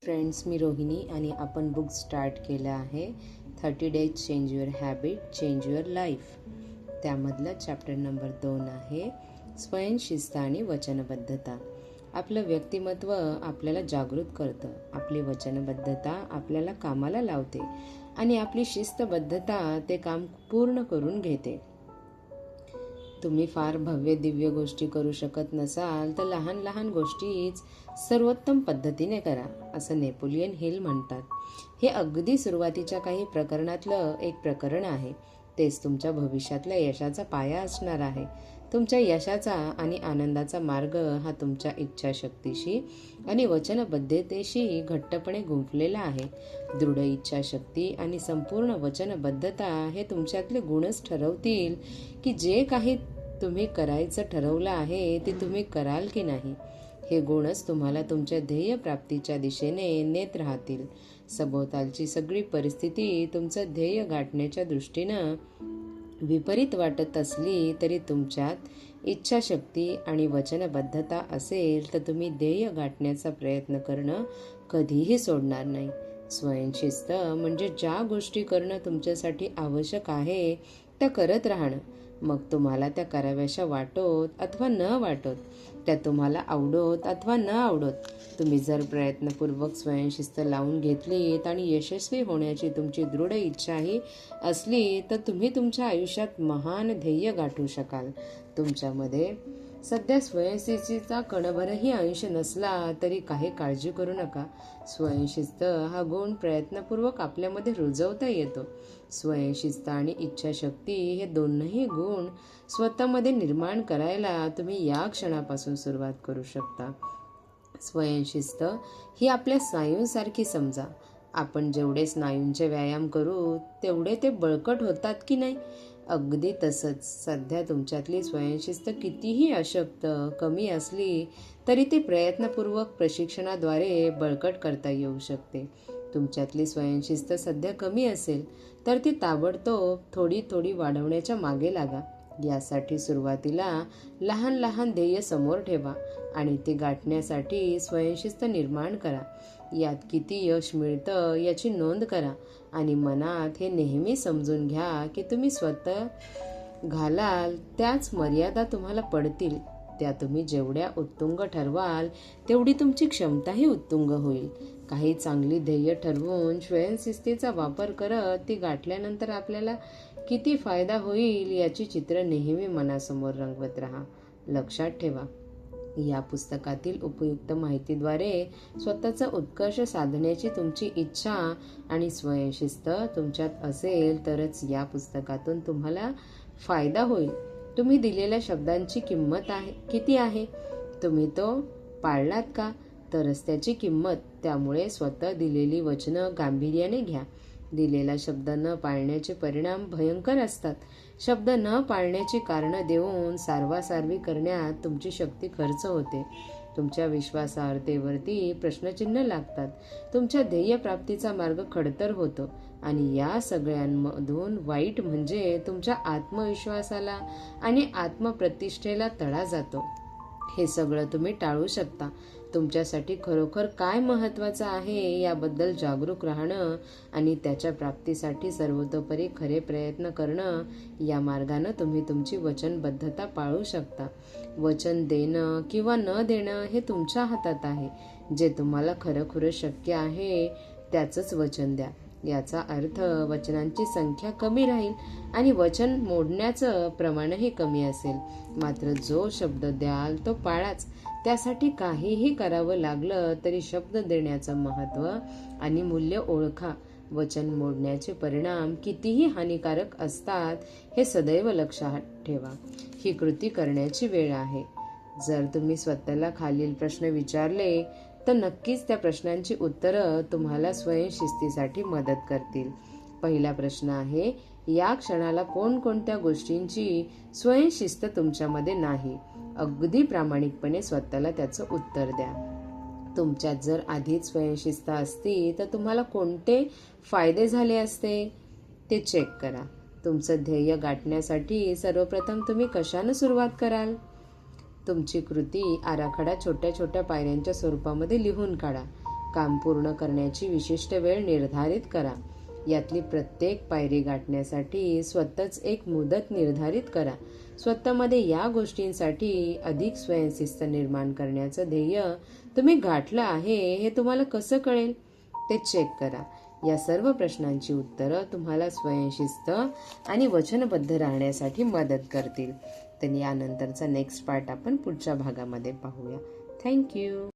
Friends, मी रोहिणी आणि आपण book start केलं आहे 30 days change your habit change your life. त्यामधलं चॅप्टर नंबर 2 आहे स्वयंशिस्त आणि वचनबद्धता. आपलं व्यक्तिमत्व आपल्याला जागृत करतं, आपली वचनबद्धता आपल्याला कामाला लावते आणि आपली शिस्तबद्धता ते काम पूर्ण करून घेते. तुम्ही फार भव्य दिव्य गोष्टी करू शकत नसाल तर लहान लहान गोष्टीच सर्वोत्तम पद्धतीने करा, असं नेपोलियन हिल म्हणतात. हे अगदी सुरुवातीच्या काही प्रकरणातलं एक प्रकरण आहे. तेच तुमच्या भविष्यातल्या यशाचा पाया असणार आहे. तुमच्या यशाचा आणि आनंदाचा मार्ग हा तुमच्या इच्छाशक्तीशी आणि वचनबद्धतेशी घट्टपणे गुंफलेला आहे. दृढ इच्छाशक्ती आणि संपूर्ण वचनबद्धता हे तुमच्यातले गुणच ठरवतील की जे काही तुम्ही करायचं ठरवलं आहे ते तुम्ही कराल की नाही. हे गुणच तुम्हाला तुमच्या ध्येय प्राप्तीच्या दिशेने नेत राहतील. सभोवतालची सगळी परिस्थिती तुमचं ध्येय गाठण्याच्या दृष्टीनं विपरीत वाटत असली तरी तुमच्यात इच्छाशक्ती आणि वचनबद्धता असेल तर तुम्ही ध्येय गाठण्याचा प्रयत्न करणं कधीही सोडणार नाही. स्वयंशिस्त म्हणजे ज्या गोष्टी करणं तुमच्यासाठी आवश्यक आहे त्या करत राहणं. मग तुम्हाला त्या कराव्याशा वाटोत अथवा न वाटोत, त्या तुम्हाला आवडोत अथवा न आवडोत. तुम्ही जर प्रयत्नपूर्वक स्वयंशिस्त लावून घेतलीत आणि यशस्वी होण्याची तुमची दृढ इच्छाही असली तर तुम्ही तुमच्या आयुष्यात महान ध्येय गाठू शकाल. तुमच्यामध्ये सध्या स्वयंशिस्तीचा कणभरही अंश नसला तरी काही काळजी करू नका. स्वयंशिस्त हा गुण प्रयत्नपूर्वक आपल्यामध्ये रुजवता येतो. स्वयंशिस्त आणि इच्छाशक्ती हे दोनही गुण स्वतःमध्ये निर्माण करायला तुम्ही या क्षणापासून सुरुवात करू शकता. स्वयंशिस्त ही आपल्या स्नायूंसारखी समजा. आपण जेवढे स्नायूंचे व्यायाम करू तेवढे ते बळकट होतात की नाही, अगदी तसंच सध्या तुमच्यातली स्वयंशिस्त कितीही अशक्त कमी असली तरी ती प्रयत्नपूर्वक प्रशिक्षणाद्वारे बळकट करता येऊ शकते. तुमच्यातली स्वयंशिस्त सध्या कमी असेल तर ती ताबडतोब थोडी थोडी वाढवण्याच्या मागे लागा. यासाठी सुरुवातीला लहान लहान ध्येय समोर ठेवा आणि ते गाठण्यासाठी स्वयंशिस्त निर्माण करा. यात किती यश मिळतं याची नोंद करा आणि मनात हे नेहमी समजून घ्या की तुम्ही स्वतः घालाल त्याच मर्यादा तुम्हाला पडतील. त्या तुम्ही जेवढ्या उत्तुंग ठरवाल तेवढी तुमची क्षमताही उत्तुंग होईल. काही चांगली ध्येय ठरवून स्वयंशिस्तीचा वापर करत ती गाठल्यानंतर आपल्याला किती फायदा होईल याची चित्र नेहमी मनासमोर रंगवत राहा. लक्षात ठेवा, या पुस्तकातील उपयुक्त माहितीद्वारे स्वतःचा उत्कर्ष साधण्याची तुमची इच्छा आणि स्वयंशिस्त तुमच्यात असेल तरच या पुस्तकातून तुम्हाला फायदा होईल. तुम्ही दिलेल्या शब्दांची किंमत किती आहे, तुम्ही तो पाळलात का, तरच त्याची किंमत. त्यामुळे स्वतः दिलेली वचनं गांभीर्याने घ्या. दिलेला शब्द न पाळण्याचे परिणाम भयंकर असतात. शब्द न पाळण्याची कारणं देऊन सारवासारवी करण्यात तुमची शक्ती खर्च होते. तुमच्या विश्वासार्हतेवरती प्रश्नचिन्ह लागतात. तुमच्या ध्येयप्राप्तीचा मार्ग खडतर होतो आणि या सगळ्यांमधून वाईट म्हणजे तुमच्या आत्मविश्वासाला आणि आत्मप्रतिष्ठेला तडा जातो. हे सगळं तुम्ही टाळू शकता. तुमच्यासाठी खरोखर काय महत्त्वाचं आहे याबद्दल जागरूक राहणं आणि त्याच्या प्राप्तीसाठी सर्वतोपरी खरे प्रयत्न करणं, या मार्गानं तुम्ही तुमची वचनबद्धता पाळू शकता. वचन देणं किंवा न देणं हे तुमच्या हातात आहे. जे तुम्हाला खरोखर शक्य आहे त्याचंच वचन द्या. याचा अर्थ वचनांची संख्या कमी राहील आणि वचन मोडण्याचं प्रमाणही कमी असेल. मात्र जो शब्द द्याल तो पाळाच. त्यासाठी काहीही करावं लागलं तरी शब्द देण्याचं महत्त्व आणि मूल्य ओळखा. वचन मोडण्याचे परिणाम कितीही हानिकारक असतात हे सदैव लक्षात ठेवा. ही कृती करण्याची वेळ आहे. जर तुम्ही स्वतःला खालील प्रश्न विचारले तर नक्कीच त्या प्रश्नांची उत्तरं तुम्हाला स्वयंशिस्तीसाठी मदत करतील. पहिला प्रश्न आहे, या क्षणाला कोणकोणत्या गोष्टींची स्वयंशिस्त तुमच्यामध्ये नाही? अगदी प्रामाणिकपणे स्वतःला त्याचं उत्तर द्या. तुमच्यात जर आधीच स्वयंशिस्त असती तर तुम्हाला कोणते फायदे झाले असते ते चेक करा. तुमचं ध्येय गाठण्यासाठी सर्वप्रथम तुम्ही कशानं सुरुवात कराल? तुमची कृती आराखडा छोट्या छोट्या पायऱ्यांच्या स्वरूपामध्ये लिहून काढा. काम पूर्ण करण्याची विशिष्ट वेळ निर्धारित करा. यातली प्रत्येक पायरी गाठण्यासाठी स्वतःच एक मुदत निर्धारित करा. स्वतःमध्ये या गोष्टींसाठी अधिक स्वयंशिस्त निर्माण करण्याचं ध्येय तुम्ही गाठलं आहे हे तुम्हाला कसं कळेल ते चेक करा. या सर्व प्रश्नांची उत्तरं तुम्हाला स्वयंशिस्त आणि वचनबद्ध राहण्यासाठी मदत करतील. तर यानंतरचा नेक्स्ट पार्ट आपण पुढच्या भागामध्ये पाहूया. थँक्यू.